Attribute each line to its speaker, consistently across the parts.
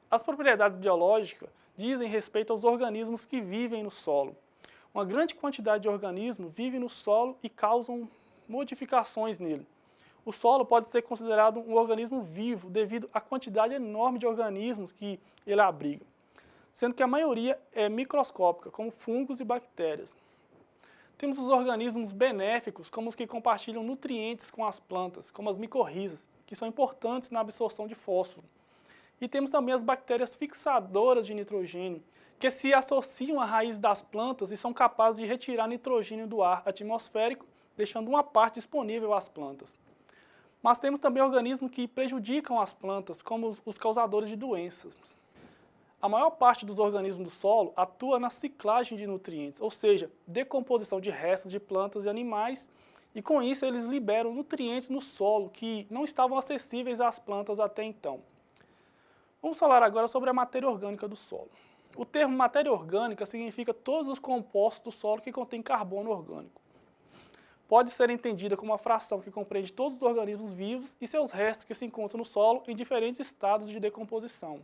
Speaker 1: As propriedades biológicas dizem respeito aos organismos que vivem no solo. Uma grande quantidade de organismos vive no solo e causam modificações nele. O solo pode ser considerado um organismo vivo devido à quantidade enorme de organismos que ele abriga, sendo que a maioria é microscópica, como fungos e bactérias. Temos os organismos benéficos, como os que compartilham nutrientes com as plantas, como as micorrizas, que são importantes na absorção de fósforo. E temos também as bactérias fixadoras de nitrogênio, que se associam à raiz das plantas e são capazes de retirar nitrogênio do ar atmosférico, deixando uma parte disponível às plantas. Mas temos também organismos que prejudicam as plantas, como os causadores de doenças. A maior parte dos organismos do solo atua na ciclagem de nutrientes, ou seja, decomposição de restos de plantas e animais, e com isso eles liberam nutrientes no solo que não estavam acessíveis às plantas até então. Vamos falar agora sobre a matéria orgânica do solo. O termo matéria orgânica significa todos os compostos do solo que contêm carbono orgânico. Pode ser entendida como uma fração que compreende todos os organismos vivos e seus restos que se encontram no solo em diferentes estados de decomposição.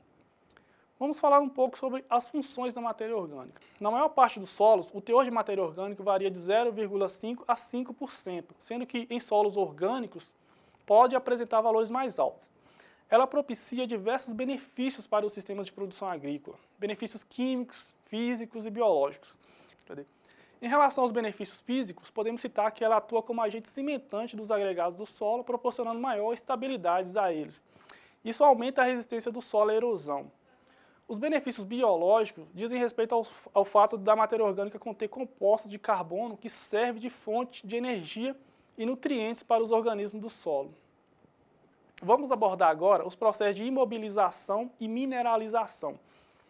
Speaker 1: Vamos falar um pouco sobre as funções da matéria orgânica. Na maior parte dos solos, o teor de matéria orgânica varia de 0,5% a 5%, sendo que em solos orgânicos pode apresentar valores mais altos. Ela propicia diversos benefícios para os sistemas de produção agrícola, benefícios químicos, físicos e biológicos. Em relação aos benefícios físicos, podemos citar que ela atua como agente cimentante dos agregados do solo, proporcionando maior estabilidade a eles. Isso aumenta a resistência do solo à erosão. Os benefícios biológicos dizem respeito ao fato da matéria orgânica conter compostos de carbono que servem de fonte de energia e nutrientes para os organismos do solo. Vamos abordar agora os processos de imobilização e mineralização.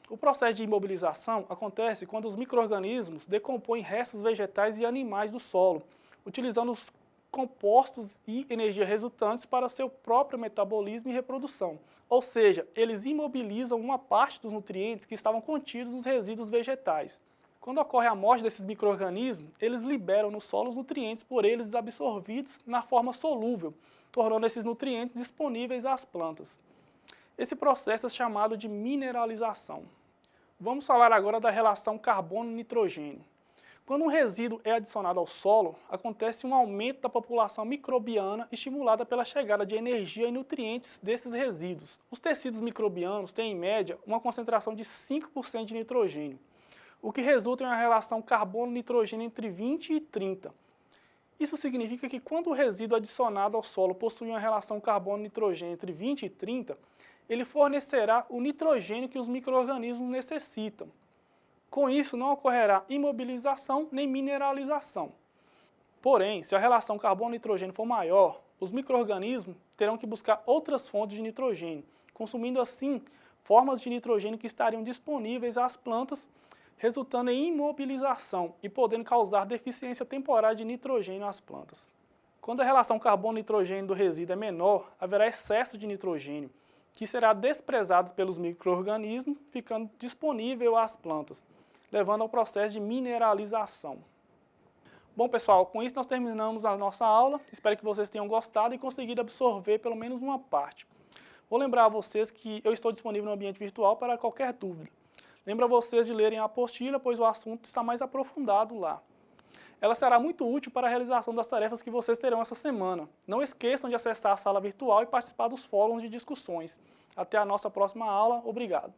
Speaker 1: O processo de imobilização acontece quando os micro-organismos decompõem restos vegetais e animais do solo, utilizando os compostos e energia resultantes para seu próprio metabolismo e reprodução. Ou seja, eles imobilizam uma parte dos nutrientes que estavam contidos nos resíduos vegetais. Quando ocorre a morte desses micro-organismos, eles liberam no solo os nutrientes por eles absorvidos na forma solúvel, tornando esses nutrientes disponíveis às plantas. Esse processo é chamado de mineralização. Vamos falar agora da relação carbono-nitrogênio. Quando um resíduo é adicionado ao solo, acontece um aumento da população microbiana estimulada pela chegada de energia e nutrientes desses resíduos. Os tecidos microbianos têm, em média, uma concentração de 5% de nitrogênio, o que resulta em uma relação carbono-nitrogênio entre 20 e 30. Isso significa que quando o resíduo adicionado ao solo possui uma relação carbono-nitrogênio entre 20 e 30, ele fornecerá o nitrogênio que os micro-organismos necessitam. Com isso, não ocorrerá imobilização nem mineralização. Porém, se a relação carbono-nitrogênio for maior, os micro-organismos terão que buscar outras fontes de nitrogênio, consumindo assim formas de nitrogênio que estariam disponíveis às plantas, resultando em imobilização e podendo causar deficiência temporária de nitrogênio às plantas. Quando a relação carbono-nitrogênio do resíduo é menor, haverá excesso de nitrogênio, que será desprezado pelos micro-organismos, ficando disponível às plantas, levando ao processo de mineralização. Bom, pessoal, com isso nós terminamos a nossa aula. Espero que vocês tenham gostado e conseguido absorver pelo menos uma parte. Vou lembrar a vocês que eu estou disponível no ambiente virtual para qualquer dúvida. Lembro a vocês de lerem a apostila, pois o assunto está mais aprofundado lá. Ela será muito útil para a realização das tarefas que vocês terão essa semana. Não esqueçam de acessar a sala virtual e participar dos fóruns de discussões. Até a nossa próxima aula. Obrigado.